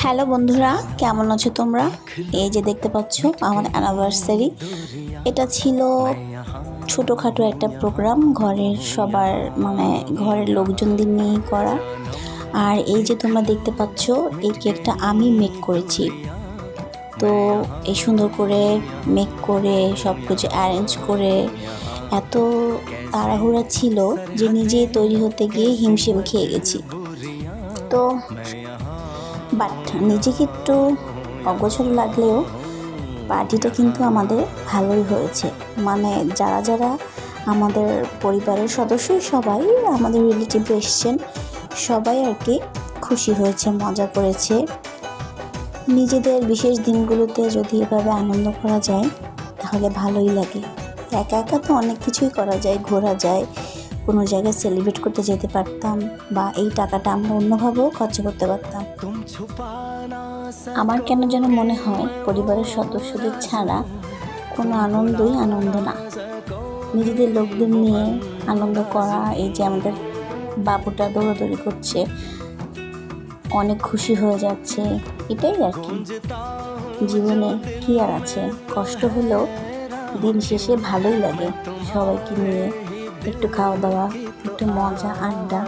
Hello বন্ধুরা, কেমন আছো তোমরা? এই যে দেখতে পাচ্ছ আমার অ্যানিভার্সারি। এটা ছিল ছোটোখাটো একটা প্রোগ্রাম, ঘরের সবার ঘরের লোকজনদের নিয়েই করা। আর এই যে তোমরা দেখতে পাচ্ছ, এই কেকটা আমি মেক করেছি। তো এই সুন্দর করে মেক করে সব কিছু অ্যারেঞ্জ করে এত তাড়াহুড়া ছিল যে নিজেই তৈরি হতে গিয়ে হিমশিম খেয়ে গেছি। তো বাট নিজেকে একটু অগোছালো লাগলেও পার্টিটা কিন্তু আমাদের ভালোই হয়েছে। যারা যারা আমাদের পরিবারের সদস্য, সবাই আমাদের রিলেটিভ এসছেন, সবাই আর কি খুশি হয়েছে, মজা করেছে। নিজেদের বিশেষ দিনগুলোতে যদি এভাবে আনন্দ করা যায় তাহলে ভালোই লাগে। একা একা তো অনেক কিছুই করা যায়, ঘোরা যায়, কোনো জায়গায় সেলিব্রেট করতে যেতে পারতাম, বা এই টাকাটা আমরা অন্যভাবেও খরচ করতে পারতাম। আমার কেন যেন মনে হয় পরিবারের সদস্যদের ছাড়া কোনো আনন্দই আনন্দ না। নিজেদের লোকদের নিয়ে আনন্দ করা, এই যে আমাদের বাবুটা দৌড়াদৌড়ি করছে, অনেক খুশি হয়ে যাচ্ছে, এটাই আর কি। জীবনে কি আর আছে, কষ্ট হলেও দিন শেষে ভালোই লাগে সবাইকে নিয়ে একটু খাওয়া দাওয়া, একটু মজা, আড্ডা।